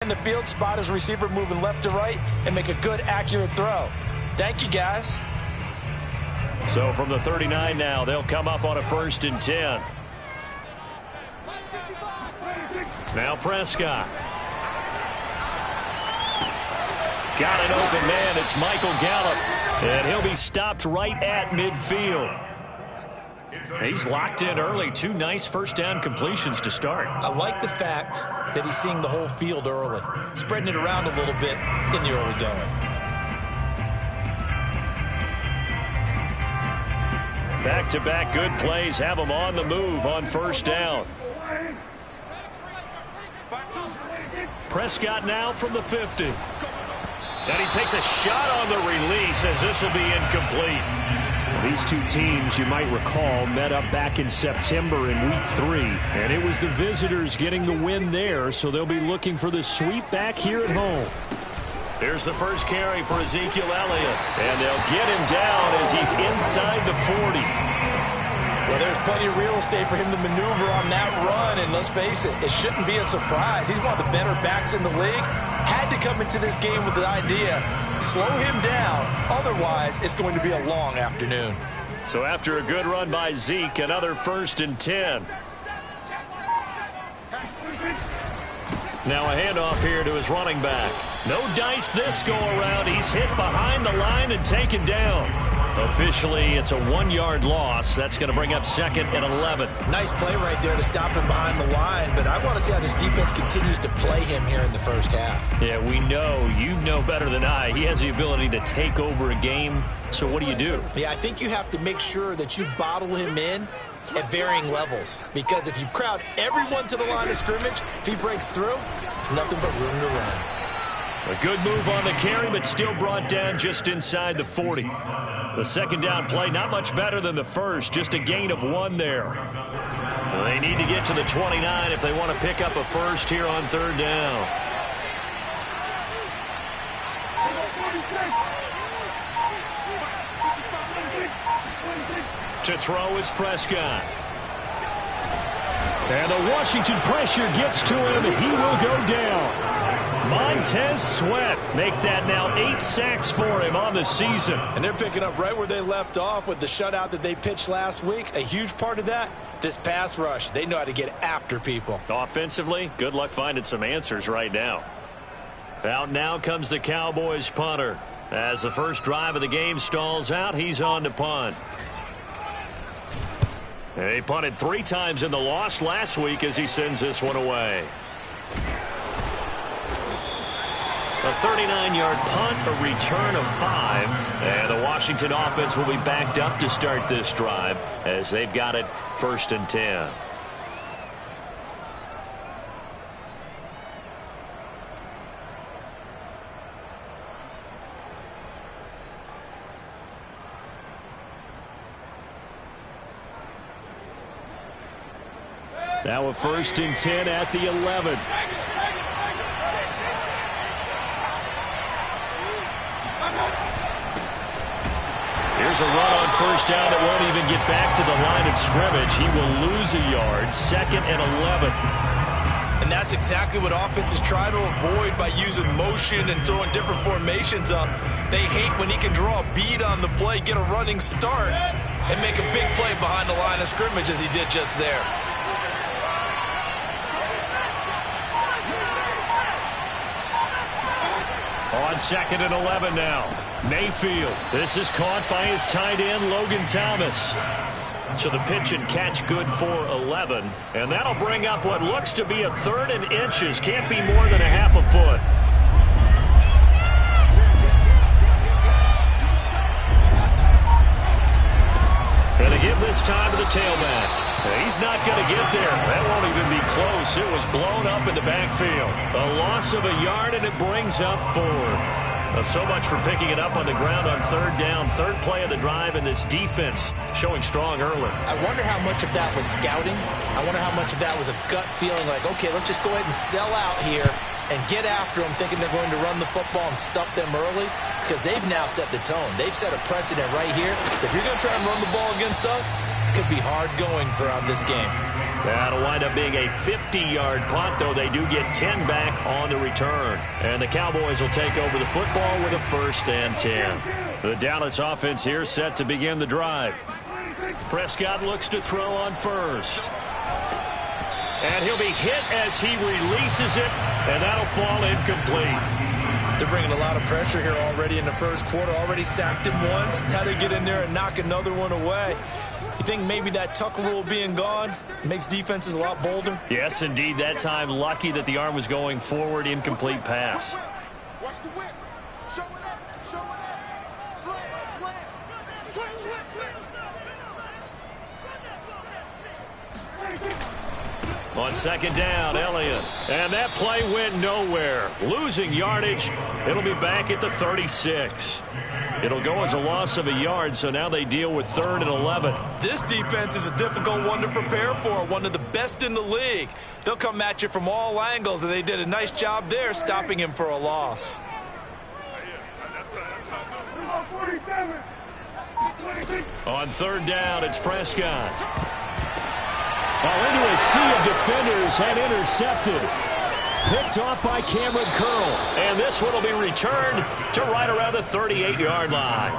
in the field, spot his receiver moving left to right, and make a good, accurate throw. Thank you, guys. So from the 39 now, they'll come up on a 1st and 10. Now Prescott. Got an open man. It's Michael Gallup. And he'll be stopped right at midfield. He's locked in early. 2 nice first down completions to start. I like the fact that he's seeing the whole field early, spreading it around a little bit in the early going. Back-to-back good plays have him on the move on 1st down. Prescott now from the 50. And he takes a shot on the release as this will be incomplete. These two teams, you might recall, met up back in September in Week 3. And it was the visitors getting the win there, so they'll be looking for the sweep back here at home. Here's the first carry for Ezekiel Elliott. And they'll get him down as he's inside the 40. Well, there's plenty of real estate for him to maneuver on that run, and let's face it, it shouldn't be a surprise. He's one of the better backs in the league. Had to come into this game with the idea, slow him down, otherwise it's going to be a long afternoon. So after a good run by Zeke, another 1st and 10. Now a handoff here to his running back. No dice this go-around. He's hit behind the line and taken down. Officially, it's a 1-yard loss. That's going to bring up 2nd and 11. Nice play right there to stop him behind the line, but I want to see how this defense continues to play him here in the first half. Yeah, we know. You know better than I. He has the ability to take over a game. So what do? Yeah, I think you have to make sure that you bottle him in at varying levels, because if you crowd everyone to the line of scrimmage, if he breaks through, it's nothing but room to run. A good move on the carry, but still brought down just inside the 40. The 2nd down play, not much better than the first, just a gain of 1 there. They need to get to the 29 if they want to pick up a first here on 3rd down. To throw is Prescott. And the Washington pressure gets to him. He will go down. Montez Sweat make that now 8 sacks for him on the season. And they're picking up right where they left off with the shutout that they pitched last week. A huge part of that, this pass rush. They know how to get after people. Offensively, good luck finding some answers right now. Out now comes the Cowboys punter. As the first drive of the game stalls out, he's on to punt. And he punted 3 times in the loss last week as he sends this one away. A 39-yard punt, a return of 5. And the Washington offense will be backed up to start this drive as they've got it 1st and 10. Now a 1st and 10 at the 11. Here's a run on 1st down that won't even get back to the line of scrimmage. He will lose a yard. 2nd and 11. And that's exactly what offenses try to avoid by using motion and throwing different formations up. They hate when he can draw a bead on the play, get a running start, and make a big play behind the line of scrimmage as he did just there. On 2nd and 11 now. Mayfield. This is caught by his tight end, Logan Thomas. So the pitch and catch good for 11. And that'll bring up what looks to be a 3rd and inches. Can't be more than a half a foot. And they give this time to the tailback. He's not going to get there. That won't even be close. It was blown up in the backfield. A loss of a yard, and it brings up 4th. So much for picking it up on the ground on 3rd down. 3rd play of the drive, and this defense showing strong early. I wonder how much of that was scouting. I wonder how much of that was a gut feeling like, okay, let's just go ahead and sell out here and get after them, thinking they're going to run the football and stuff them early, because they've now set the tone. They've set a precedent right here. If you're going to try and run the ball against us, it could be hard going throughout this game. That'll wind up being a 50-yard punt, though they do get 10 back on the return. And the Cowboys will take over the football with a 1st and 10. The Dallas offense here set to begin the drive. Prescott looks to throw on 1st. And he'll be hit as he releases it, and that'll fall incomplete. They're bringing a lot of pressure here already in the first quarter. Already sacked him once. How to get in there and knock another one away. You think maybe that Tucker rule being gone makes defenses a lot bolder? Yes, indeed. That time, lucky that the arm was going forward. Incomplete pass. Watch the whip. Show it up. Show it up. Slam. Switch. On 2nd down, Elliott. And that play went nowhere. Losing yardage. It'll be back at the 36. It'll go as a loss of a yard, so now they deal with 3rd and 11. This defense is a difficult one to prepare for, one of the best in the league. They'll come at you from all angles, and they did a nice job there stopping him for a loss. On 3rd down, it's Prescott. Into a sea of defenders and intercepted. Picked off by Cameron Curl. And this one will be returned to right around the 38-yard line.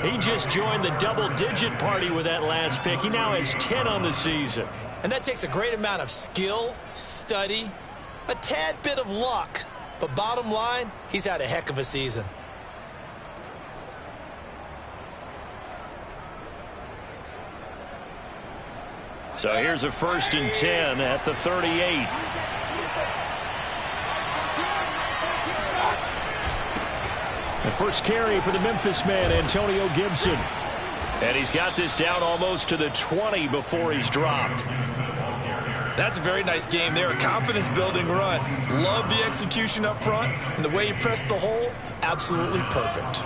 He just joined the double-digit party with that last pick. He now has 10 on the season. And that takes a great amount of skill, study, a tad bit of luck. But bottom line, he's had a heck of a season. So here's a 1st and 10 at the 38. The first carry for the Memphis man, Antonio Gibson. And he's got this down almost to the 20 before he's dropped. That's a very nice game there. Confidence-building run. Love the execution up front. And the way he pressed the hole, absolutely perfect.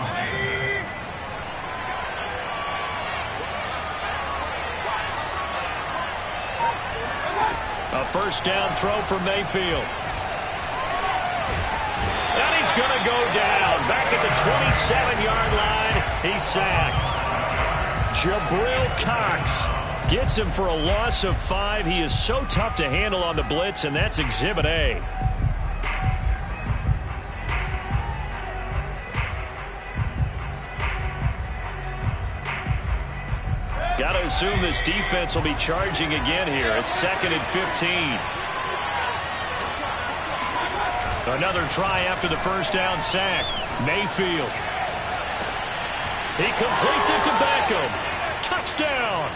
A 1st down throw for Mayfield. And he's going to go down. Back at the 27-yard line. He's sacked. Jabril Cox Gets him for a loss of 5. He is so tough to handle on the blitz, and that's Exhibit A. Got to assume this defense will be charging again here. It's 2nd and 15. Another try after the 1st down sack. Mayfield. He completes it to Beckham. Touchdown.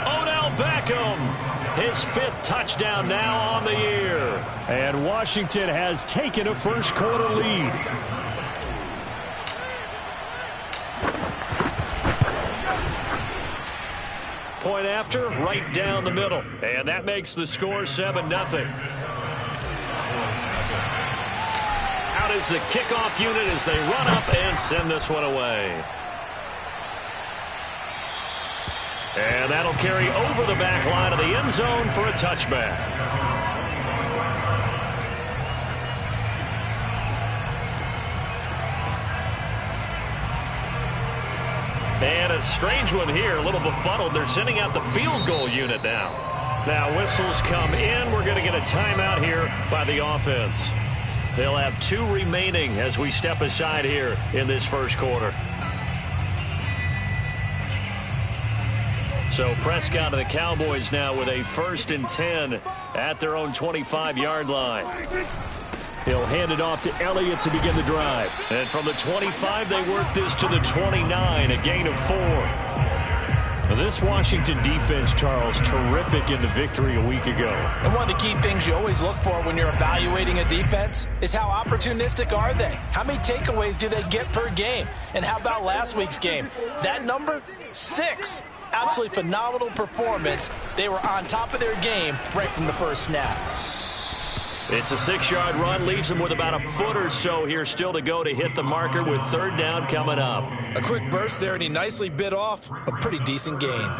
Odell Beckham. His 5th touchdown now on the year. And Washington has taken a first quarter lead. Point after, right down the middle. And that makes the score 7-0. Out is the kickoff unit as they run up and send this one away. And that'll carry over the back line of the end zone for a touchback. And a strange one here, a little befuddled. They're sending out the field goal unit now. Now whistles come in. We're going to get a timeout here by the offense. They'll have 2 remaining as we step aside here in this first quarter. So Prescott of the Cowboys now with a 1st and 10 at their own 25-yard line. He'll hand it off to Elliott to begin the drive. And from the 25, they work this to the 29, a gain of 4. Now this Washington defense, Charles, terrific in the victory a week ago. And one of the key things you always look for when you're evaluating a defense is how opportunistic are they? How many takeaways do they get per game? And how about last week's game? That number, 6. Absolutely phenomenal performance. They were on top of their game right from the first snap. It's a 6-yard run, leaves him with about a foot or so here still to go to hit the marker with 3rd down coming up. A quick burst there, and he nicely bit off a pretty decent gain.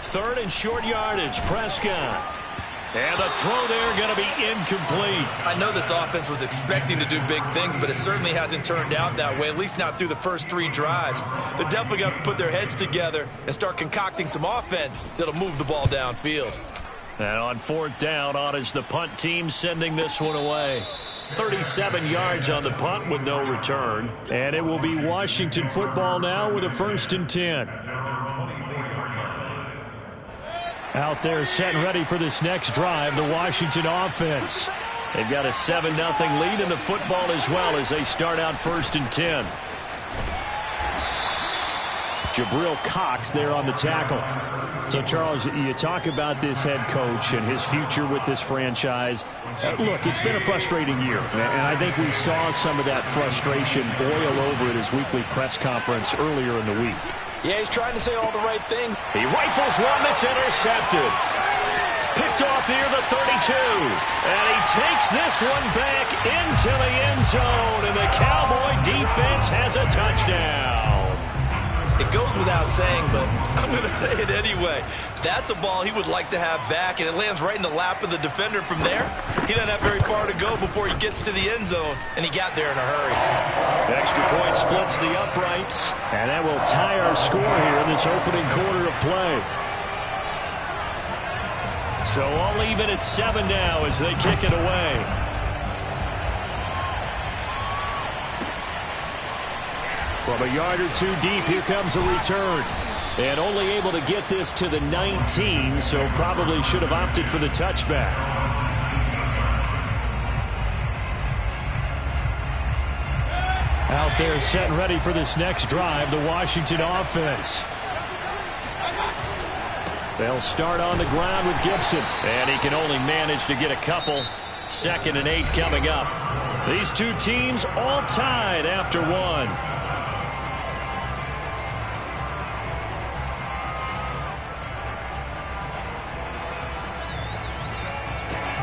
Third and short yardage, Prescott. And the throw there going to be incomplete. I know this offense was expecting to do big things, but it certainly hasn't turned out that way, at least not through the first 3 drives. They're definitely going to have to put their heads together and start concocting some offense that'll move the ball downfield. And on 4th down, on is the punt team sending this one away. 37 yards on the punt with no return. And it will be Washington football now with a 1st and 10. Out there set and ready for this next drive, the Washington offense. They've got a 7-0 lead in the football as well as they start out 1st and 10. Jabril Cox there on the tackle. So, Charles, you talk about this head coach and his future with this franchise. Look, it's been a frustrating year, and I think we saw some of that frustration boil over at his weekly press conference earlier in the week. Yeah, he's trying to say all the right things. He rifles one that's intercepted. Picked off near the 32. And he takes this one back into the end zone, and the Cowboy defense has a touchdown. It goes without saying, but I'm going to say it anyway. That's a ball he would like to have back, and it lands right in the lap of the defender from there. He doesn't have very far to go before he gets to the end zone, and he got there in a hurry. Extra point splits the uprights. And that will tie our score here in this opening quarter of play. So all even at 7 now as they kick it away. From a yard or 2 deep, here comes a return. And only able to get this to the 19, so probably should have opted for the touchback. Out there set and ready for this next drive, the Washington offense. They'll start on the ground with Gibson. And he can only manage to get a couple. 2nd and 8 coming up. These two teams all tied after 1.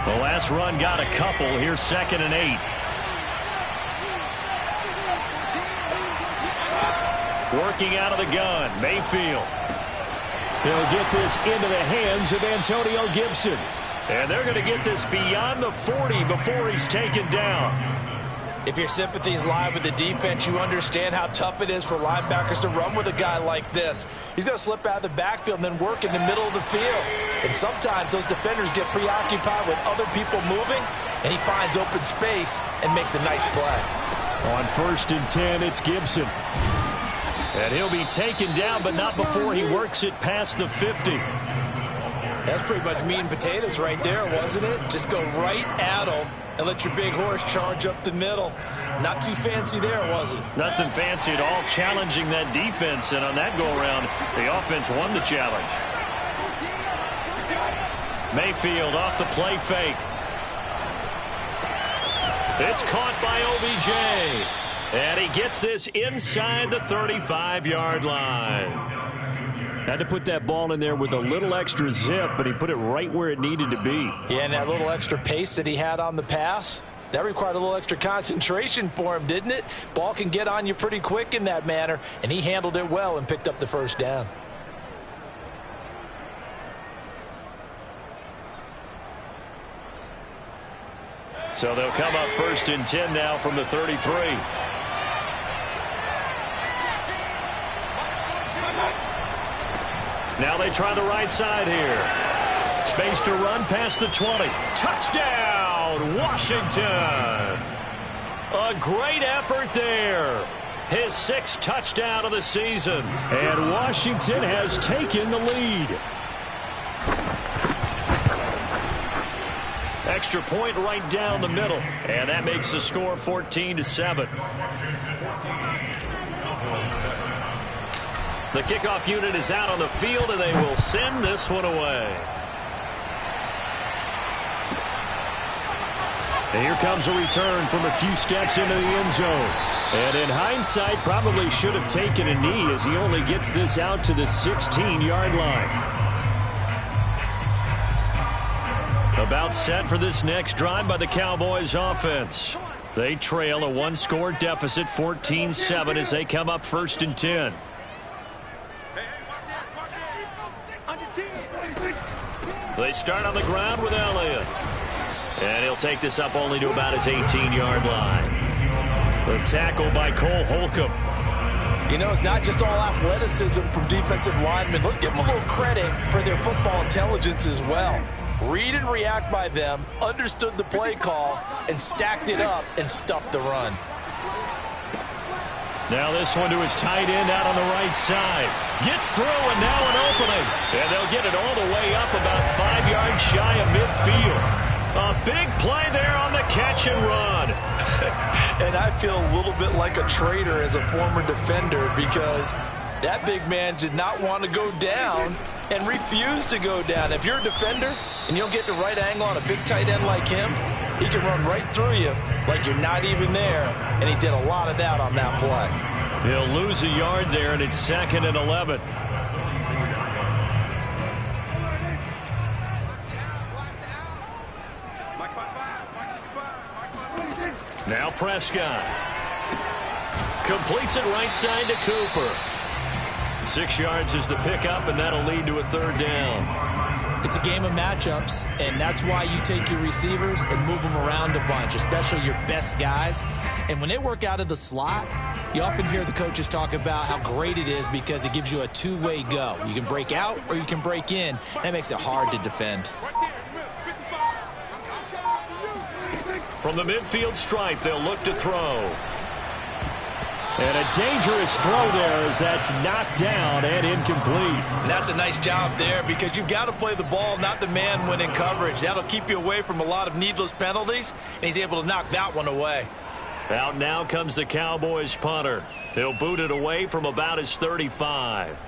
The last run got a couple. Here's 2nd and 8. Working out of the gun, Mayfield. He'll get this into the hands of Antonio Gibson. And they're going to get this beyond the 40 before he's taken down. If your sympathies lie with the defense, you understand how tough it is for linebackers to run with a guy like this. He's going to slip out of the backfield and then work in the middle of the field. And sometimes those defenders get preoccupied with other people moving, and he finds open space and makes a nice play. On 1st and 10, it's Gibson. And he'll be taken down, but not before he works it past the 50. That's pretty much meat and potatoes right there, wasn't it? Just go right at him and let your big horse charge up the middle. Not too fancy there, was it? Nothing fancy at all, challenging that defense. And on that go-around, the offense won the challenge. Mayfield off the play fake. It's caught by OBJ. And he gets this inside the 35-yard line. Had to put that ball in there with a little extra zip, but he put it right where it needed to be. Yeah, and that little extra pace that he had on the pass, that required a little extra concentration for him, didn't it? Ball can get on you pretty quick in that manner, and he handled it well and picked up the 1st down. So they'll come up 1st and 10 now from the 33. Now they try the right side here. Space to run past the 20. Touchdown, Washington. A great effort there. His 6th touchdown of the season. And Washington has taken the lead. Extra point right down the middle. And that makes the score 14-7. The kickoff unit is out on the field, and they will send this one away. And here comes a return from a few steps into the end zone. And in hindsight, probably should have taken a knee as he only gets this out to the 16-yard line. About set for this next drive by the Cowboys offense. They trail a 1-score deficit, 14-7, as they come up 1st and 10. They start on the ground with Elliott. And he'll take this up only to about his 18-yard line. The tackle by Cole Holcomb. You know, it's not just all athleticism from defensive linemen. Let's give them a little credit for their football intelligence as well. Read and react by them, understood the play call, and stacked it up and stuffed the run. Now this one to his tight end out on the right side. Gets through and now an opening. And they'll get it all the way up about 5 yards shy of midfield. A big play there on the catch and run. And I feel a little bit like a traitor as a former defender because that big man did not want to go down and refused to go down. If you're a defender and you don't get the right angle on a big tight end like him, he can run right through you like you're not even there, and he did a lot of that on that play. He'll lose a yard there, and it's 2nd and 11. Now Prescott. Completes it right side to Cooper. 6 yards is the pickup, and that'll lead to a 3rd down. It's a game of matchups, and that's why you take your receivers and move them around a bunch, especially your best guys. And when they work out of the slot, you often hear the coaches talk about how great it is because it gives you a two-way go. You can break out or you can break in. That makes it hard to defend. From the midfield stripe, they'll look to throw. And a dangerous throw there as that's knocked down and incomplete. And that's a nice job there because you've got to play the ball, not the man when in coverage. That'll keep you away from a lot of needless penalties, and he's able to knock that one away. Out now comes the Cowboys punter. He'll boot it away from about his 35.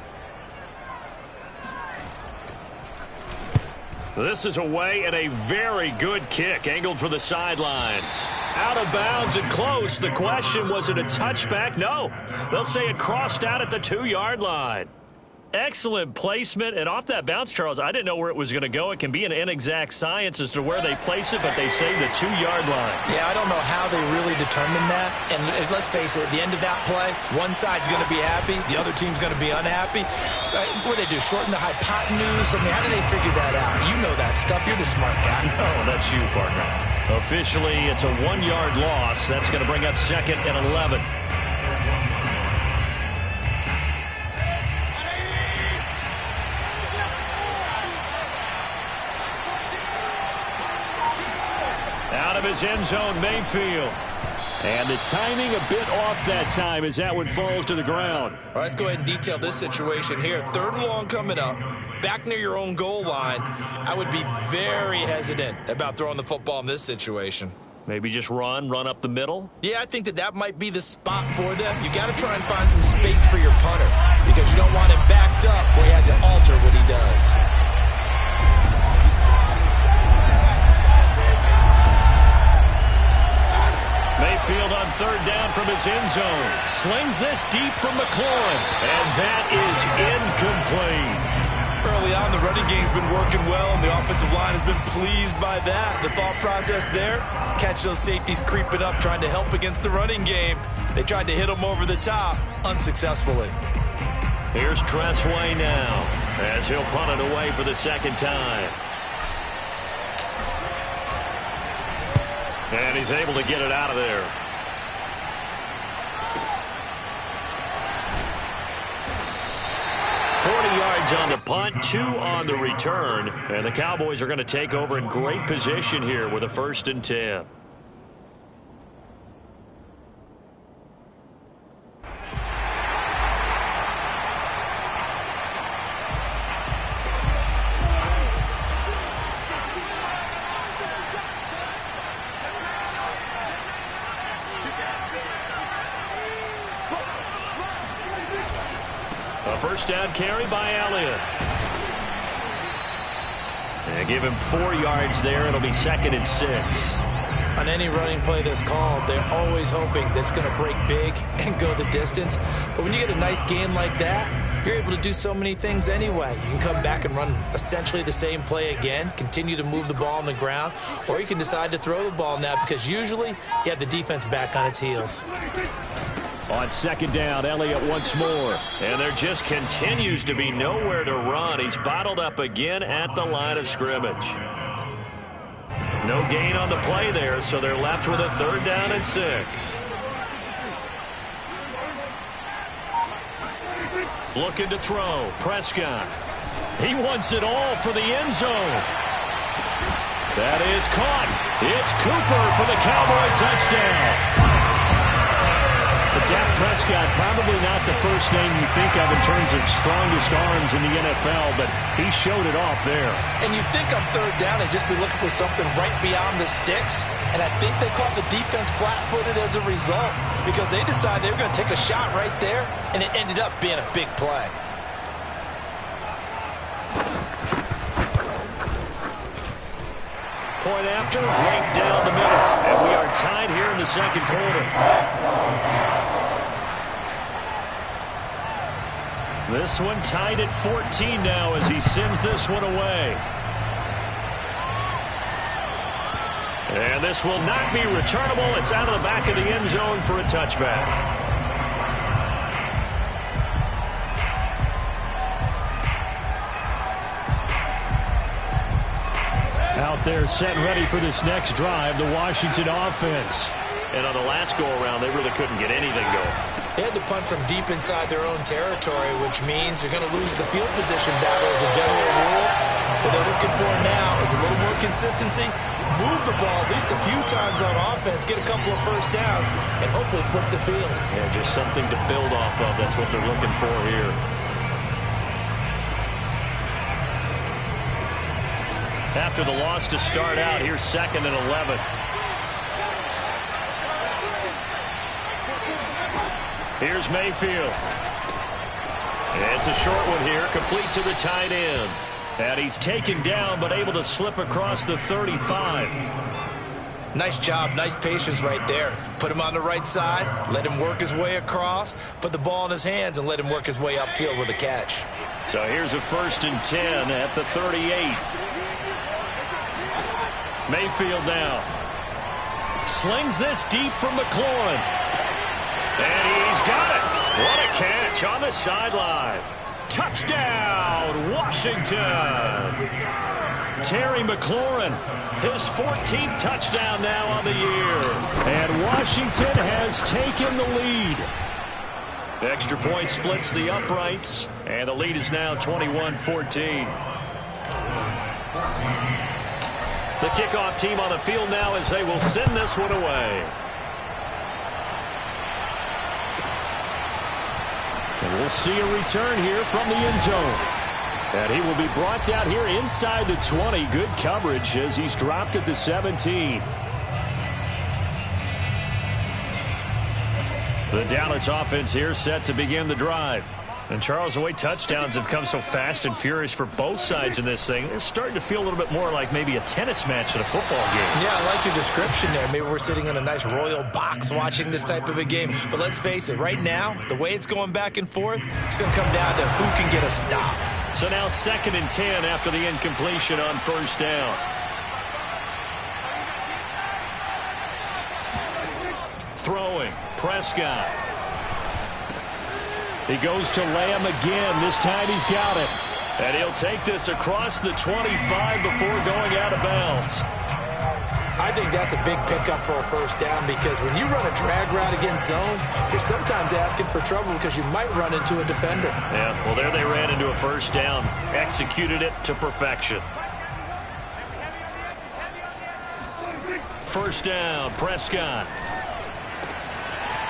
This is away and a very good kick angled for the sidelines. Out of bounds and close. The question, was it a touchback? No. They'll say it crossed out at the 2-yard line. Excellent placement, and off that bounce, Charles, I didn't know where it was going to go. It can be an inexact science as to where they place it, but they say the 2-yard line. Yeah, I don't know how they really determined that. And let's face it, at the end of that play, one side's going to be happy, the other team's going to be unhappy. So what do they do, shorten the hypotenuse? I mean, how do they figure that out? You know that stuff. You're the smart guy. Oh, that's you, partner. Officially, it's a 1-yard loss. That's going to bring up 2nd and 11. Out of his end zone, Mayfield. And the timing a bit off that time as that one falls to the ground. All right, let's go ahead and detail this situation here. 3rd and long coming up, back near your own goal line. I would be very hesitant about throwing the football in this situation. Maybe just run up the middle? Yeah, I think that might be the spot for them. You got to try and find some space for your punter because you don't want him backed up where he has to alter what he does. Mayfield on 3rd down from his end zone. Slings this deep from McLaurin. And that is incomplete. Early on, the running game's been working well, and the offensive line has been pleased by that. The thought process there, catch those safeties creeping up, trying to help against the running game. They tried to hit them over the top, unsuccessfully. Here's Tressway now, as he'll punt it away for the 2nd time. And he's able to get it out of there. On the punt, 2 on the return, and the Cowboys are going to take over in great position here with a 1st and 10. A 1st down carry by Elliott. And give him 4 yards there. It'll be 2nd and 6. On any running play that's called, they're always hoping that it's going to break big and go the distance. But when you get a nice game like that, you're able to do so many things anyway. You can come back and run essentially the same play again, continue to move the ball on the ground, or you can decide to throw the ball now because usually you have the defense back on its heels. On second down, Elliott once more. And there just continues to be nowhere to run. He's bottled up again at the line of scrimmage. No gain on the play there, so they're left with a 3rd down and 6. Looking to throw. Prescott. He wants it all for the end zone. That is caught. It's Cooper for the Cowboy touchdown. But Dak Prescott, probably not the first name you think of in terms of strongest arms in the NFL, but he showed it off there. And you'd think on 3rd down they'd just be looking for something right beyond the sticks. And I think they caught the defense flat-footed as a result because they decided they were going to take a shot right there, and it ended up being a big play. Point after, right down the middle. And we are tied here in the second quarter. This one tied at 14 now as he sends this one away. And this will not be returnable. It's out of the back of the end zone for a touchback. Out there set ready for this next drive, the Washington offense. And on the last go-around, they really couldn't get anything going. They had to punt from deep inside their own territory, which means you're going to lose the field position battle as a general rule. What they're looking for now is a little more consistency, move the ball at least a few times on offense, get a couple of first downs, and hopefully flip the field. Yeah, just something to build off of. That's what they're looking for here. After the loss to start out, here's 2nd and 11. Here's Mayfield. It's a short one here, complete to the tight end. And he's taken down, but able to slip across the 35. Nice job, nice patience right there. Put him on the right side, let him work his way across, put the ball in his hands, and let him work his way upfield with a catch. So here's a 1st and 10 at the 38. Mayfield now. Slings this deep from McLaurin. And he's got it. What a catch on the sideline. Touchdown, Washington. Terry McLaurin, his 14th touchdown now on the year. And Washington has taken the lead. The extra point splits the uprights, and the lead is now 21-14. The kickoff team on the field now as they will send this one away. And we'll see a return here from the end zone. And he will be brought down here inside the 20. Good coverage as he's dropped at the 17. The Dallas offense here set to begin the drive. And Charles, the way touchdowns have come so fast and furious for both sides in this thing, it's starting to feel a little bit more like maybe a tennis match than a football game. Yeah, I like your description there. Maybe we're sitting in a nice royal box watching this type of a game. But let's face it, right now, the way it's going back and forth, it's going to come down to who can get a stop. So now 2nd and 10 after the incompletion on 1st down. Throwing, Prescott. He goes to Lamb again. This time he's got it. And he'll take this across the 25 before going out of bounds. I think that's a big pickup for a 1st down because when you run a drag route against zone, you're sometimes asking for trouble because you might run into a defender. Yeah, well, there they ran into a 1st down. Executed it to perfection. 1st down, Prescott.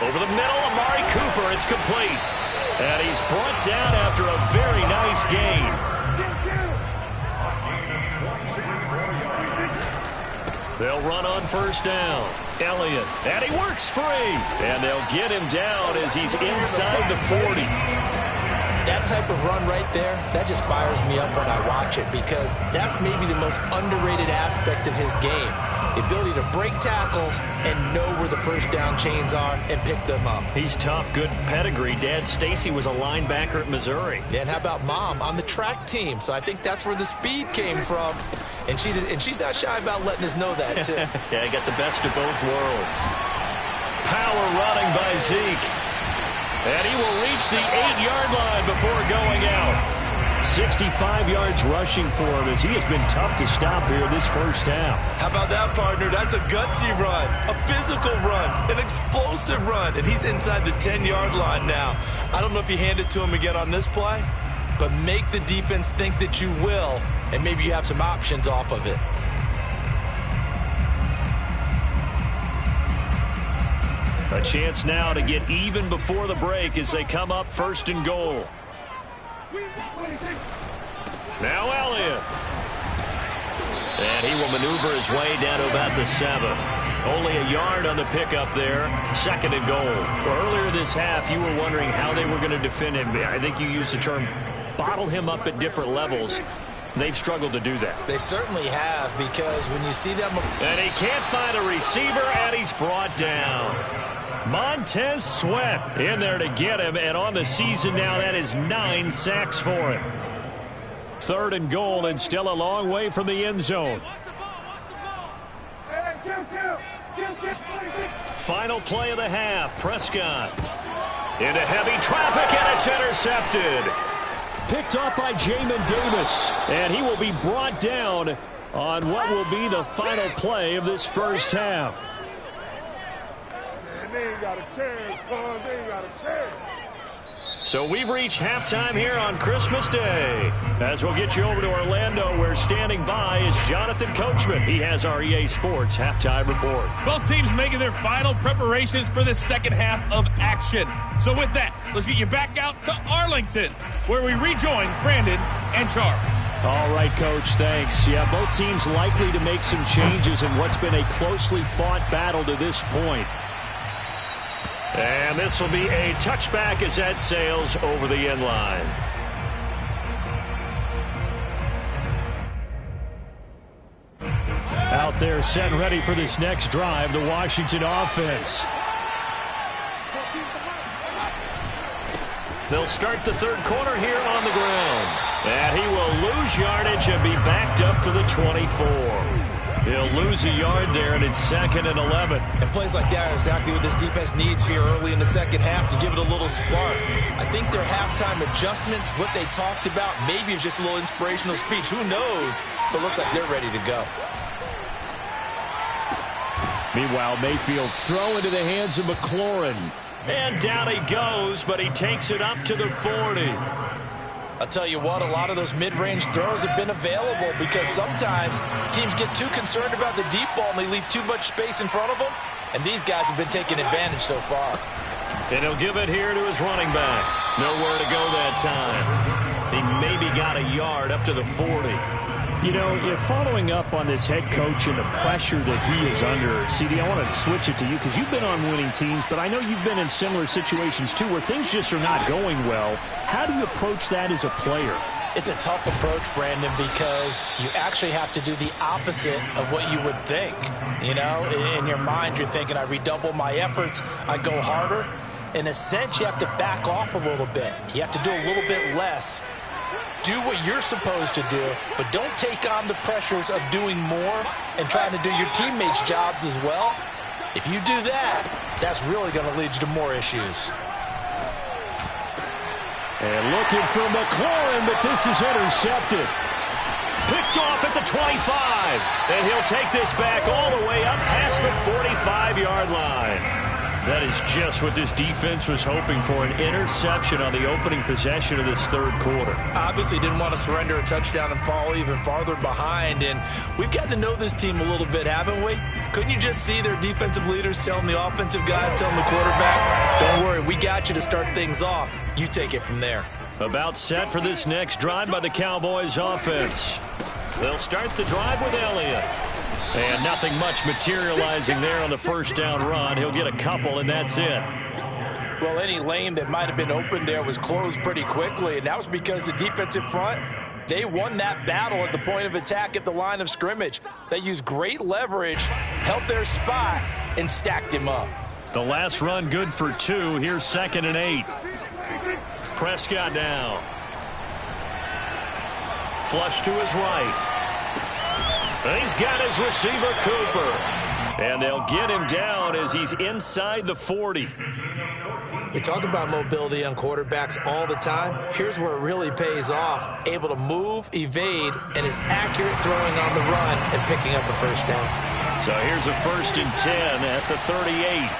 Over the middle, Amari Cooper. It's complete. And he's brought down after a very nice gain. They'll run on 1st down. Elliott, and he works free. And they'll get him down as he's inside the 40. That type of run right there, that just fires me up when I watch it because that's maybe the most underrated aspect of his game. The ability to break tackles and know where the 1st down chains are and pick them up. He's tough, good pedigree. Dad Stacy was a linebacker at Missouri. And how about Mom on the track team? So I think that's where the speed came from. And she's not shy about letting us know that, too. Yeah, I got the best of both worlds. Power running by Zeke. And he will reach the 8-yard line before going out. 65 yards rushing for him as he has been tough to stop here this first half. How about that, partner? That's a gutsy run, a physical run, an explosive run, and he's inside the 10-yard line now. I don't know if you hand it to him again on this play, but make the defense think that you will, and maybe you have some options off of it. A chance now to get even before the break as they come up 1st and goal. Now Elliott. And he will maneuver his way down to about the 7. Only a yard on the pickup there. 2nd and goal. Well, earlier this half, you were wondering how they were going to defend him. I think you used the term bottle him up at different levels. They've struggled to do that. They certainly have, because when you see them... And he can't find a receiver, and he's brought down. Montez Sweat in there to get him, and on the season now, that is 9 sacks for him. 3rd and goal, and still a long way from the end zone. Final play of the half. Prescott into heavy traffic, and it's intercepted. Picked off by Jamin Davis, and he will be brought down on what will be the final play of this first half. They ain't got a chance, Buzz. They ain't got a chance. So we've reached halftime here on Christmas Day. As we'll get you over to Orlando, where standing by is Jonathan Coachman. He has our EA Sports halftime report. Both teams making their final preparations for the second half of action. So with that, let's get you back out to Arlington, where we rejoin Brandon and Charles. All right, Coach, thanks. Yeah, both teams likely to make some changes in what's been a closely fought battle to this point. And this will be a touchback as that sails over the end line. Out there set and ready for this next drive, the Washington offense. They'll start the 3rd quarter here on the ground. And he will lose yardage and be backed up to the 24. He'll lose a yard there, and it's 2nd and 11. And plays like that are exactly what this defense needs here early in the second half to give it a little spark. I think their halftime adjustments, what they talked about, maybe it's just a little inspirational speech. Who knows? But looks like they're ready to go. Meanwhile, Mayfield's throw into the hands of McLaurin. And down he goes, but he takes it up to the 40. I'll tell you what, a lot of those mid-range throws have been available because sometimes teams get too concerned about the deep ball and they leave too much space in front of them, and these guys have been taking advantage so far. And he'll give it here to his running back. Nowhere to go that time. He maybe got a yard up to the 40. You know, following up on this head coach and the pressure that he is under, CD, I want to switch it to you because you've been on winning teams, but I know you've been in similar situations too where things just are not going well. How do you approach that as a player? It's a tough approach, Brandon, because you actually have to do the opposite of what you would think. You know, in your mind, you're thinking, I redouble my efforts, I go harder. In a sense, you have to back off a little bit. You have to do a little bit less. Do what you're supposed to do, but don't take on the pressures of doing more and trying to do your teammates' jobs as well. If you do that, that's really going to lead you to more issues. And looking for McLaurin, but this is intercepted. Picked off at the 25. And he'll take this back all the way up past the 45-yard line. That is just what this defense was hoping for, an interception on the opening possession of this 3rd quarter. Obviously didn't want to surrender a touchdown and fall even farther behind, and we've gotten to know this team a little bit, haven't we? Couldn't you just see their defensive leaders telling the offensive guys, telling the quarterback, don't worry, we got you to start things off. You take it from there. About set for this next drive by the Cowboys offense. They'll start the drive with Elliott. And nothing much materializing there on the 1st down run. He'll get a couple, and that's it. Well, any lane that might have been open there was closed pretty quickly, and that was because the defensive front, they won that battle at the point of attack at the line of scrimmage. They used great leverage, held their spot, and stacked him up. The last run good for 2. Here's 2nd and 8. Prescott now. Flush to his right. And he's got his receiver, Cooper. And they'll get him down as he's inside the 40. We talk about mobility on quarterbacks all the time. Here's where it really pays off. Able to move, evade, and is accurate throwing on the run and picking up a first down. So here's a 1st and 10 at the 38.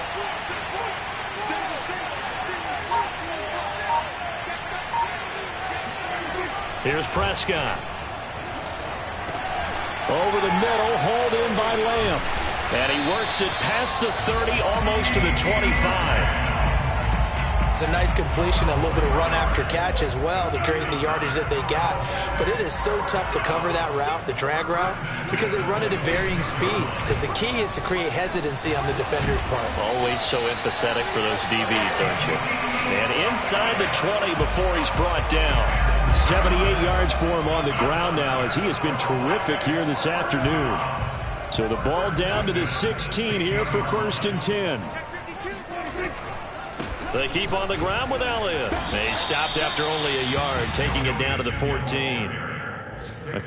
Here's Prescott. Over the middle, hauled in by Lamb. And he works it past the 30, almost to the 25. It's a nice completion, a little bit of run after catch as well to create the yardage that they got. But it is so tough to cover that route, the drag route, because they run it at varying speeds. Because the key is to create hesitancy on the defender's part. Always so empathetic for those DBs, aren't you? And inside the 20 before he's brought down. 78 yards for him on the ground now as he has been terrific here this afternoon. So the ball down to the 16 here for 1st and 10. They keep on the ground with Elliott. They stopped after only a yard, taking it down to the 14.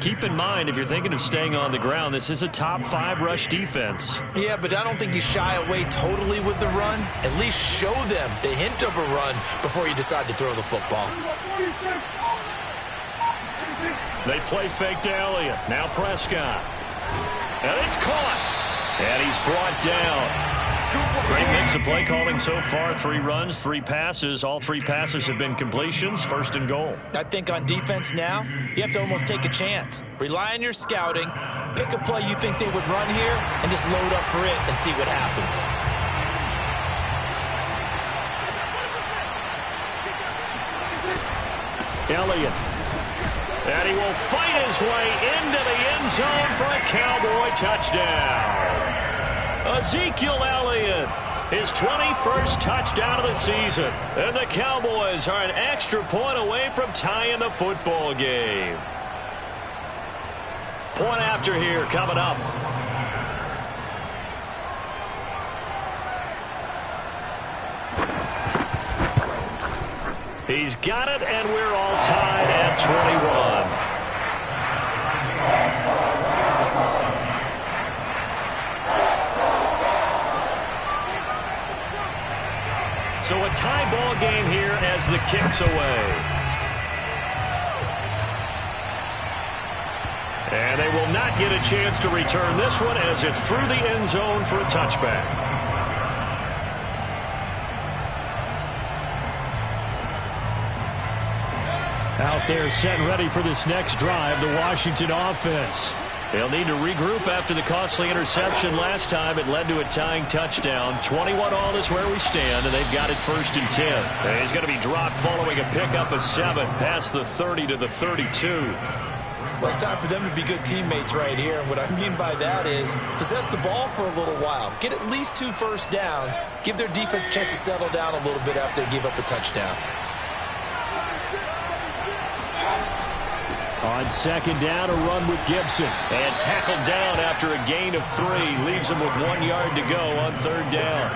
Keep in mind, if you're thinking of staying on the ground, this is a top 5 rush defense. Yeah, but I don't think you shy away totally with the run. At least show them the hint of a run before you decide to throw the football. They play fake to Elliott. Now Prescott. And it's caught. And he's brought down. Great mix of play calling so far. 3 runs, 3 passes. All 3 passes have been completions. 1st and goal. I think on defense now, you have to almost take a chance. Rely on your scouting. Pick a play you think they would run here and just load up for it and see what happens. Elliott. And he will fight his way into the end zone for a Cowboy touchdown. Ezekiel Elliott, his 21st touchdown of the season. And the Cowboys are an extra point away from tying the football game. Point after here coming up. He's got it, and we're all tied at 21. So a tie ball game here as the kick's away. And they will not get a chance to return this one as it's through the end zone for a touchback. Out there set and ready for this next drive, the Washington offense. They'll need to regroup after the costly interception last time. It led to a tying touchdown. 21 all is where we stand, and they've got it 1st and 10. And he's going to be dropped following a pickup of 7 past the 30 to the 32. Well, it's time for them to be good teammates right here. And what I mean by that is possess the ball for a little while. Get at least 2 first downs. Give their defense a chance to settle down a little bit after they give up a touchdown. On 2nd down, a run with Gibson. And tackled down after a gain of 3. Leaves him with 1 yard to go on 3rd down.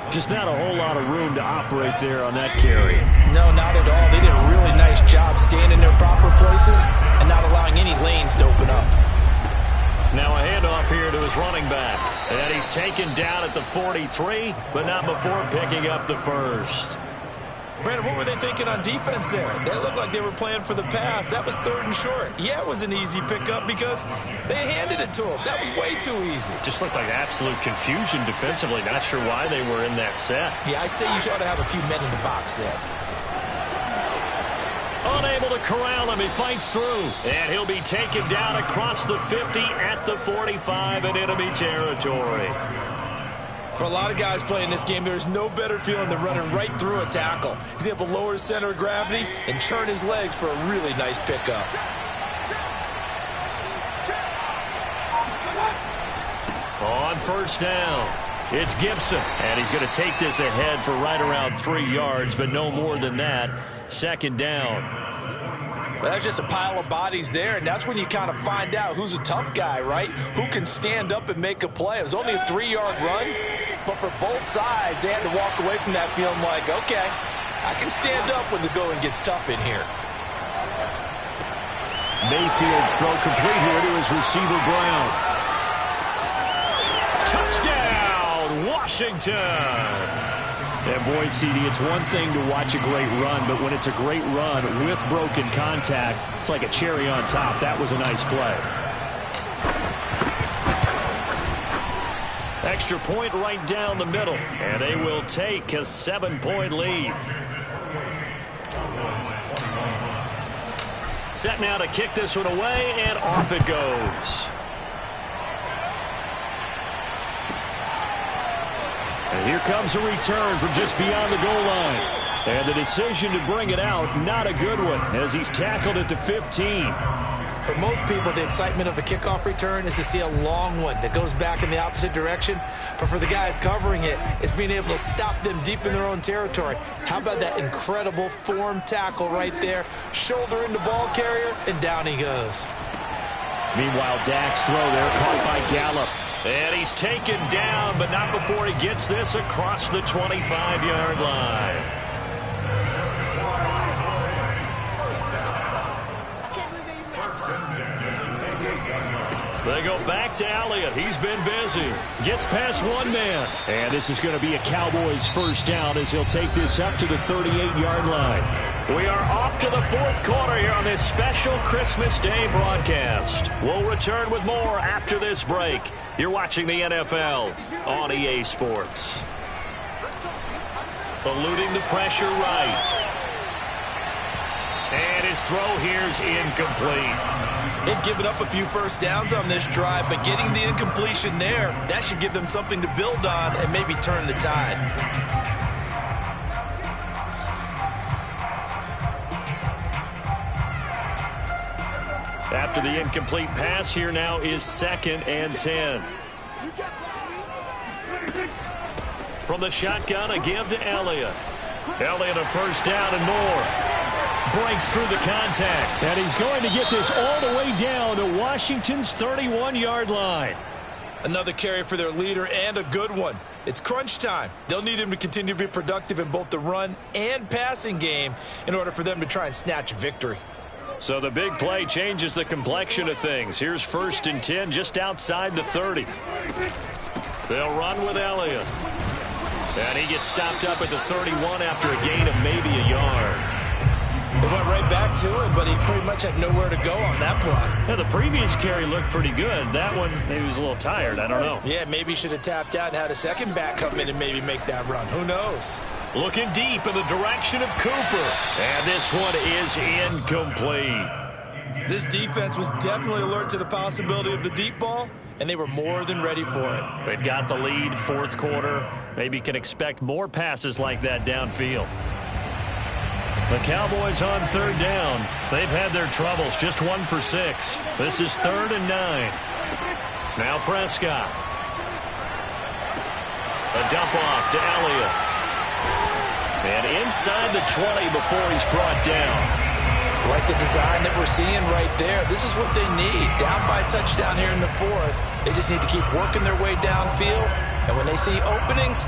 Just not a whole lot of room to operate there on that carry. No, not at all. They did a really nice job staying in their proper places and not allowing any lanes to open up. Now a handoff here to his running back. And he's taken down at the 43, but not before picking up the 1st. Brandon, what were they thinking on defense there? They looked like they were playing for the pass. That was 3rd and short. Yeah, it was an easy pickup because they handed it to him. That was way too easy. Just looked like absolute confusion defensively. Not sure why they were in that set. Yeah, I'd say you ought to have a few men in the box there. Unable to corral him. He fights through. And he'll be taken down across the 50 at the 45 in enemy territory. For a lot of guys playing this game, there's no better feeling than running right through a tackle. He's able to lower his center of gravity and churn his legs for a really nice pickup. On 1st down, it's Gibson. And he's going to take this ahead for right around 3 yards, but no more than that. 2nd down. But that's just a pile of bodies there, and that's when you kind of find out who's a tough guy, right? Who can stand up and make a play. It was only a 3-yard run, but for both sides, they had to walk away from that feeling like, okay, I can stand up when the going gets tough in here. Mayfield's throw complete here to his receiver, Brown. Touchdown! Washington. And boy, CD, it's one thing to watch a great run, but when it's a great run with broken contact, it's like a cherry on top. That was a nice play. Extra point right down the middle, and they will take a 7-point lead. Set now to kick this one away, and off it goes. And here comes a return from just beyond the goal line. And the decision to bring it out, not a good one, as he's tackled at the 15. For most people, the excitement of a kickoff return is to see a long one that goes back in the opposite direction. But for the guys covering it, it's being able to stop them deep in their own territory. How about that incredible form tackle right there? Shoulder into ball carrier, and down he goes. Meanwhile, Dak's throw there caught by Gallup. And he's taken down, but not before he gets this across the 25-yard line. They go back to Elliott. He's been busy. Gets past one man. And this is going to be a Cowboys first down as he'll take this up to the 38-yard line. We are off to the fourth quarter here on this special Christmas Day broadcast. We'll return with more after this break. You're watching the NFL on EA Sports. Eluding the pressure right. And his throw here's incomplete. They've given up a few first downs on this drive, but getting the incompletion there, that should give them something to build on and maybe turn the tide. After the incomplete pass, here now is 2nd and 10. From the shotgun, a give to Elliott. Elliott a first down and more. Breaks through the contact. And he's going to get this all the way down to Washington's 31-yard line. Another carry for their leader, and a good one. It's crunch time. They'll need him to continue to be productive in both the run and passing game in order for them to try and snatch a victory. So the big play changes the complexion of things. Here's 1st and 10 just outside the 30. They'll run with Elliott. And he gets stopped up at the 31 after a gain of maybe a yard. They went right back to him, but he pretty much had nowhere to go on that play. Yeah, the previous carry looked pretty good. That one, maybe he was a little tired. I don't know. Yeah, maybe he should have tapped out and had a second back come in and maybe make that run. Who knows? Looking deep in the direction of Cooper. And this one is incomplete. This defense was definitely alert to the possibility of the deep ball, and they were more than ready for it. They've got the lead, fourth quarter. Maybe can expect more passes like that downfield. The Cowboys on 3rd down. They've had their troubles, just 1 for 6. This is 3rd and 9. Now Prescott. A dump off to Elliott. And inside the 20 before he's brought down. Like the design that we're seeing right there. This is what they need. Down by a touchdown here in the 4th. They just need to keep working their way downfield. And when they see openings,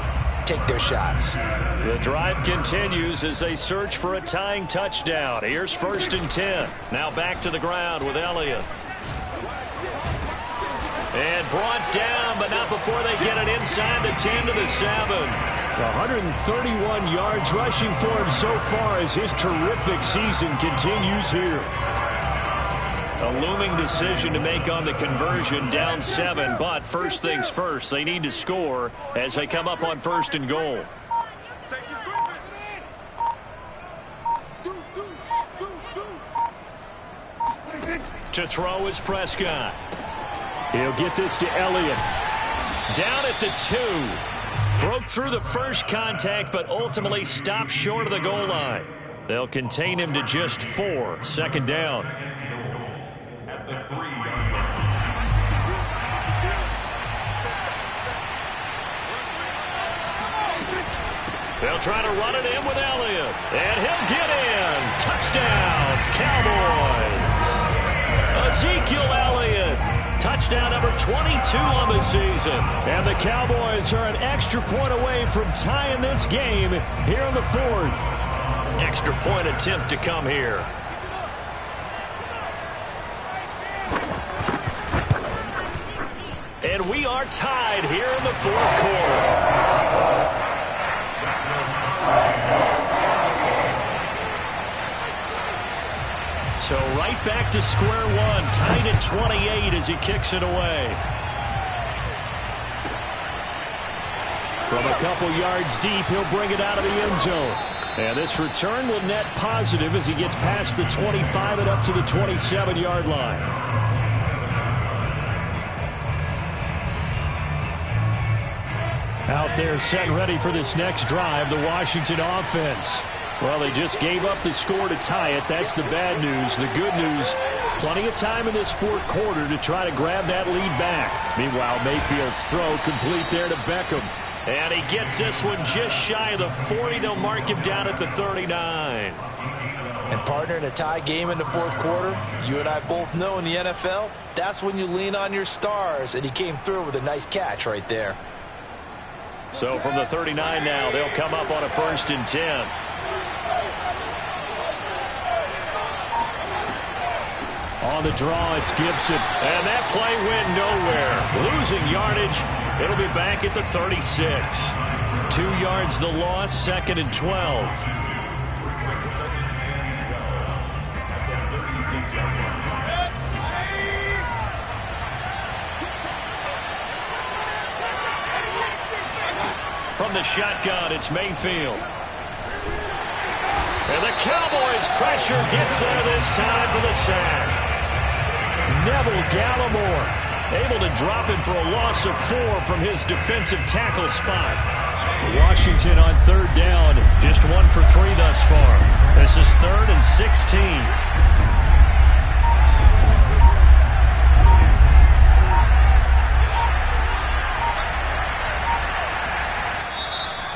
take their shots. The drive continues as they search for a tying touchdown. Here's 1st and 10. Now back to the ground with Elliott. And brought down, but not before they get it inside the 10 to the 7. 131 yards rushing for him so far as his terrific season continues here. A looming decision to make on the conversion, down 7, but first things first, they need to score as they come up on 1st and goal. To throw is Prescott. He'll get this to Elliott. Down at the 2. Broke through the first contact, but ultimately stopped short of the goal line. They'll contain him to just 4, 2nd down. They'll try to run it in with Elliott. And he'll get in. Touchdown, Cowboys. Ezekiel Elliott. Touchdown number 22 on the season. And the Cowboys are an extra point away from tying this game here in the 4th. Extra point attempt to come here. And we are tied here in the 4th quarter. So right back to square one, tied at 28 as he kicks it away. From a couple yards deep, he'll bring it out of the end zone. And this return will net positive as he gets past the 25 and up to the 27-yard line. Out there set and ready for this next drive, the Washington offense. Well, they just gave up the score to tie it. That's the bad news. The good news, plenty of time in this fourth quarter to try to grab that lead back. Meanwhile, Mayfield's throw complete there to Beckham. And he gets this one just shy of the 40. They'll mark him down at the 39. And partner, in a tie game in the fourth quarter, you and I both know in the NFL, that's when you lean on your stars. And he came through with a nice catch right there. So from the 39 now, they'll come up on a 1st and 10. On the draw, it's Gibson. And that play went nowhere. Losing yardage. It'll be back at the 36. 2 yards the loss, 2nd and 12. From the shotgun, it's Mayfield. And the Cowboys' pressure gets there this time for the sack. Neville Gallimore able to drop him for a loss of 4 from his defensive tackle spot. Washington on 3rd down, just 1 for 3 thus far. This is 3rd and 16.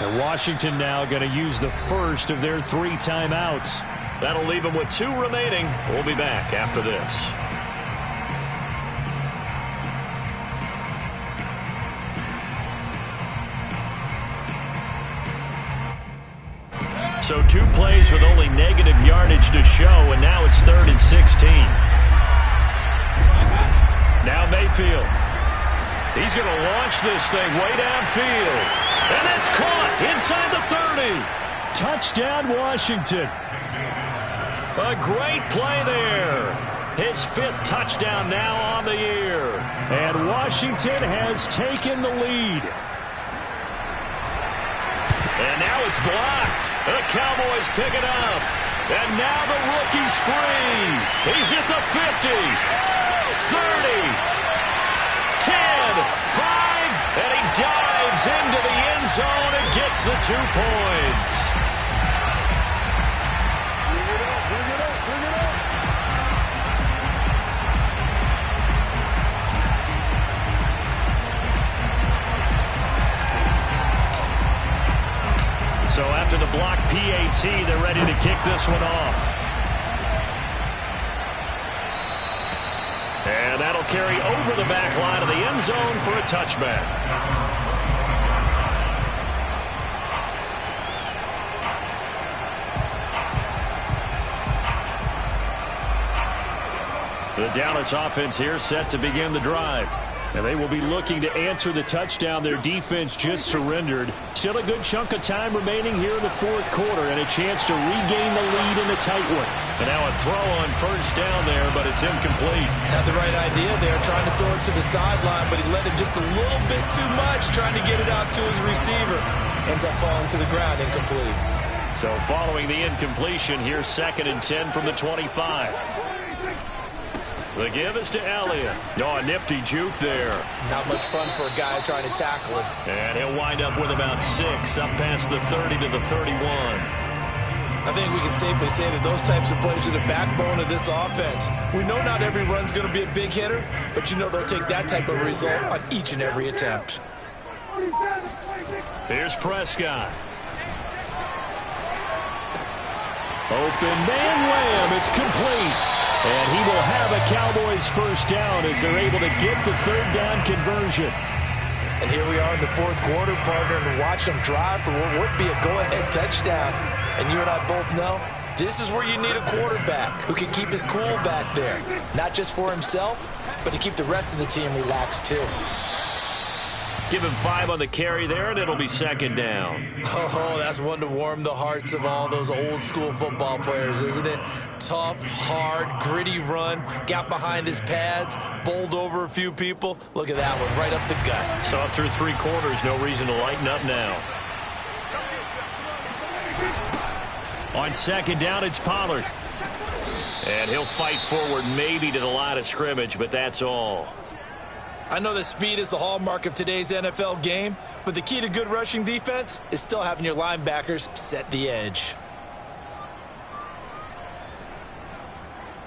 And Washington now going to use the first of their 3 timeouts. That'll leave them with 2 remaining. We'll be back after this. So 2 plays with only negative yardage to show, and now it's 3rd and 16. Now Mayfield. He's going to launch this thing way downfield. And it's caught inside the 30. Touchdown, Washington. A great play there. His 5th touchdown now on the year. And Washington has taken the lead. And now it's blocked. The Cowboys pick it up. And now the rookie's free. He's at the 50, 30, 10, 5, and he dives into the end zone and gets the 2 points. Bring it up. So after the block PAT, they're ready to kick this one off. And that'll carry over the back line of the end zone for a touchback. The Dallas offense here set to begin the drive. And they will be looking to answer the touchdown their defense just surrendered. Still a good chunk of time remaining here in the fourth quarter and a chance to regain the lead in a tight one. And now a throw on 1st down there, but it's incomplete. Had the right idea there, trying to throw it to the sideline, but he let him just a little bit too much, trying to get it out to his receiver. Ends up falling to the ground, incomplete. So following the incompletion, here's 2nd and 10 from the 25. The give is to Elliott. Oh, a nifty juke there. Not much fun for a guy trying to tackle him. And he'll wind up with about 6, up past the 30 to the 31. I think we can safely say that those types of plays are the backbone of this offense. We know not every run's going to be a big hitter, but you know they'll take that type of result on each and every attempt. Here's Prescott. Open man Lamb. It's complete. And he will have a Cowboys 1st down as they're able to get the 3rd down conversion. And here we are in the fourth quarter, partner, and watch them drive for what would be a go-ahead touchdown. And you and I both know this is where you need a quarterback who can keep his cool back there. Not just for himself, but to keep the rest of the team relaxed too. Give him 5 on the carry there, and it'll be second down. Oh, that's one to warm the hearts of all those old school football players, isn't it? Tough, hard, gritty run, got behind his pads, bowled over a few people. Look at that one, right up the gut. So up through 3 quarters, no reason to lighten up now. On second down, it's Pollard. And he'll fight forward maybe to the line of scrimmage, but that's all. I know that speed is the hallmark of today's NFL game, but the key to good rushing defense is still having your linebackers set the edge.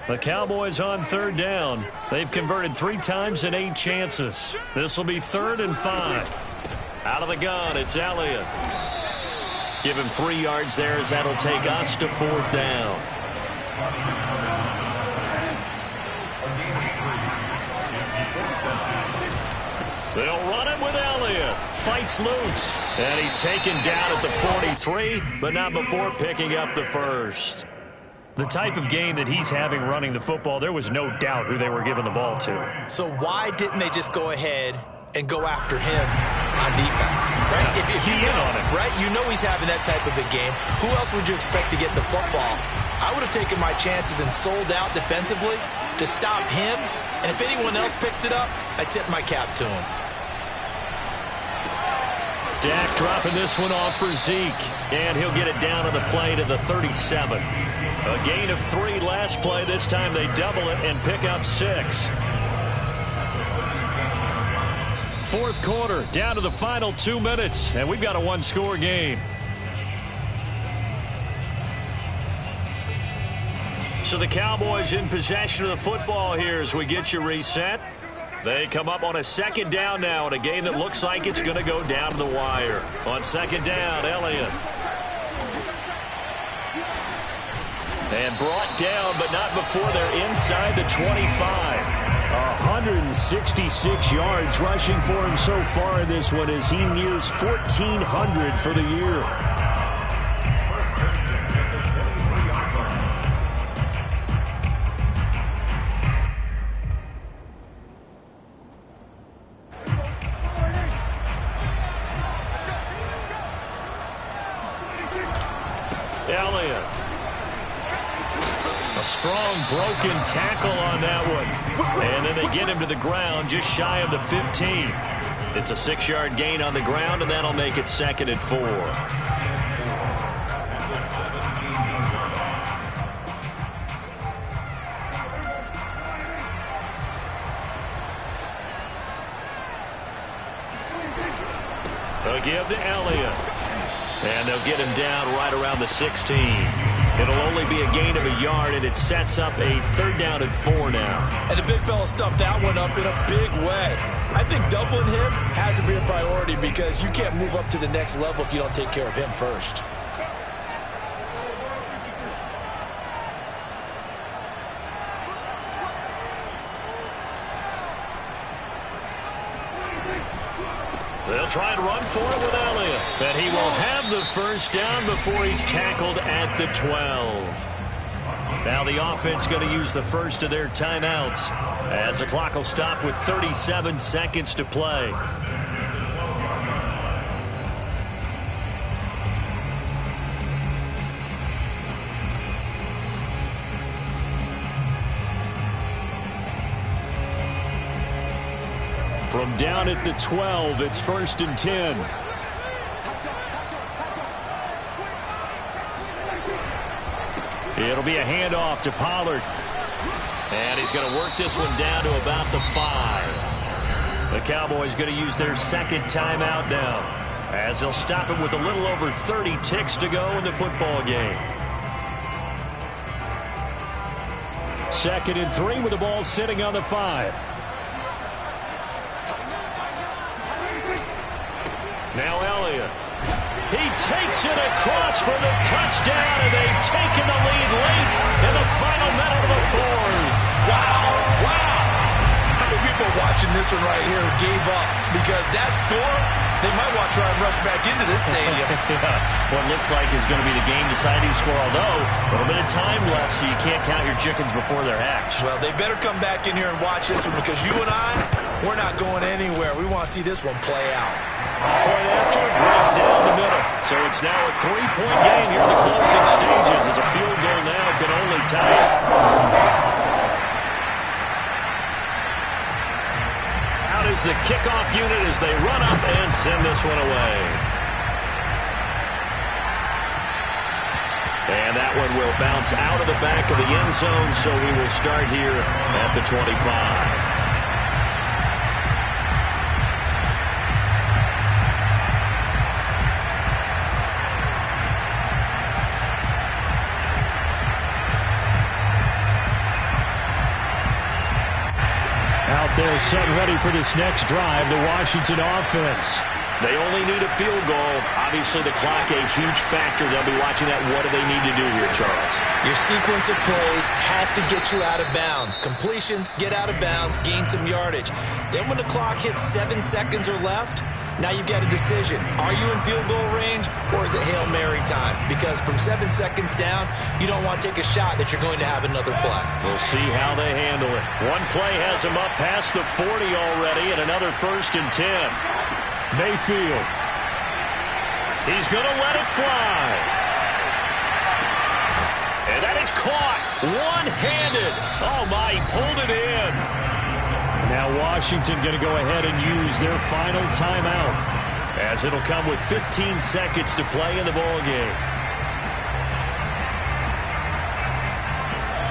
The Cowboys on third down. They've converted 3 times in 8 chances. This will be 3rd and 5. Out of the gun, it's Elliott. Give him 3 yards there as that'll take us to 4th down. They'll run it with Elliott. Fights loose. And he's taken down at the 43, but not before picking up the first. The type of game that he's having running the football, there was no doubt who they were giving the ball to. So why didn't they just go ahead and go after him on defense? Right? If you know, on him. Right? You know he's having that type of a game. Who else would you expect to get the football? I would have taken my chances and sold out defensively to stop him. And if anyone else picks it up, I tip my cap to him. Dak dropping this one off for Zeke. And he'll get it down on the play to the 37. A gain of 3 last play. This time they double it and pick up 6. 4th quarter, down to the final 2 minutes. And we've got a 1-score game. So the Cowboys in possession of the football here as we get you reset. They come up on a 2nd down now in a game that looks like it's going to go down to the wire. On 2nd down, Elliott. And brought down, but not before they're inside the 25. 166 yards rushing for him so far in this one as he nears 1,400 for the year. Elliott. A strong broken tackle on that one. And then they get him to the ground just shy of the 15. It's a 6-yard gain on the ground, and that'll make it 2nd and 4. They'll give to Elliott. And they'll get him down right around the 16. It'll only be a gain of a yard, and it sets up a 3rd down and 4 now. And the big fella stuffed that one up in a big way. I think doubling him has to be a priority because you can't move up to the next level if you don't take care of him first. They'll try and run for it with Elliott. And he will have the 1st down before he's tackled at the 12. Now the offense going to use the first of their timeouts as the clock will stop with 37 seconds to play. From down at the 12, it's 1st and 10. It'll be a handoff to Pollard. And he's going to work this one down to about the 5. The Cowboys going to use their 2nd timeout now as they'll stop it with a little over 30 ticks to go in the football game. 2nd and 3 with the ball sitting on the 5. Now Elliott. He takes it across for the touchdown, and they've taken the lead late in the final minute of the 4th. Wow, wow. How many people watching this one right here gave up? Because that score They might want to try and rush back into this stadium. Yeah. What looks like is going to be the game-deciding score, although a little bit of time left, so you can't count your chickens before they're hatched. Well, they better come back in here and watch this one, because you and I, we're not going anywhere. We want to see this one play out. Point after, right down the middle. So it's now a 3-point game here in the closing stages, as a field goal now can only tie it. Out is the kickoff unit as they run up and send this one away. And that one will bounce out of the back of the end zone, so we will start here at the 25. Out there setting ready for this next drive, the Washington offense. They only need a field goal. Obviously, the clock a huge factor. They'll be watching that. What do they need to do here, Charles? Your sequence of plays has to get you out of bounds. Completions, get out of bounds, gain some yardage. Then when the clock hits 7 seconds or left, now you've got a decision. Are you in field goal range, or is it Hail Mary time? Because from 7 seconds down, you don't want to take a shot that you're going to have another play. We'll see how they handle it. One play has them up past the 40 already, and another 1st and 10. Mayfield. He's going to let it fly. And that is caught one-handed. Oh, my, he pulled it in. Now Washington going to go ahead and use their final timeout, as it'll come with 15 seconds to play in the ballgame.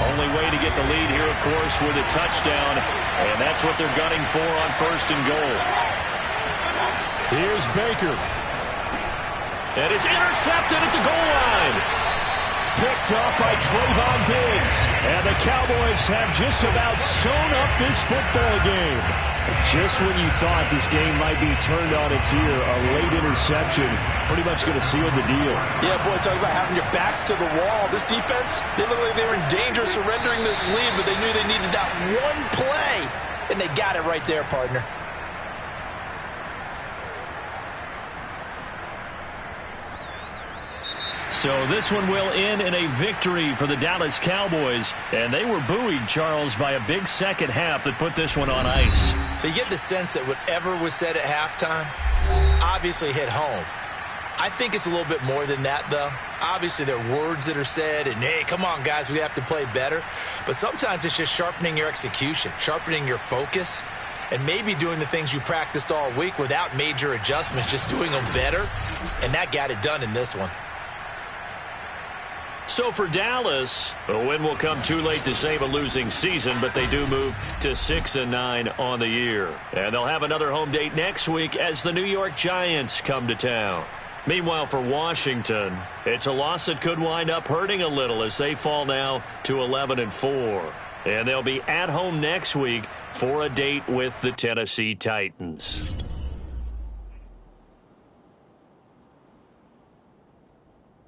Only way to get the lead here, of course, with a touchdown, and that's what they're gunning for on 1st and goal. Here's Baker. And it's intercepted at the goal line. Picked up by Trayvon Diggs. And the Cowboys have just about sewn up this football game. Just when you thought this game might be turned on its ear, a late interception pretty much going to seal the deal. Yeah, boy, talk about having your backs to the wall. This defense, they look like they were in danger of surrendering this lead, but they knew they needed that one play, and they got it right there, partner. So this one will end in a victory for the Dallas Cowboys. And they were buoyed, Charles, by a big second half that put this one on ice. So you get the sense that whatever was said at halftime obviously hit home. I think it's a little bit more than that, though. Obviously, there are words that are said, and, hey, come on, guys, we have to play better. But sometimes it's just sharpening your execution, sharpening your focus, and maybe doing the things you practiced all week without major adjustments, just doing them better. And that got it done in this one. So for Dallas, a win will come too late to save a losing season, but they do move to 6-9 on the year. And they'll have another home date next week as the New York Giants come to town. Meanwhile, for Washington, it's a loss that could wind up hurting a little as they fall now to 11-4. And they'll be at home next week for a date with the Tennessee Titans.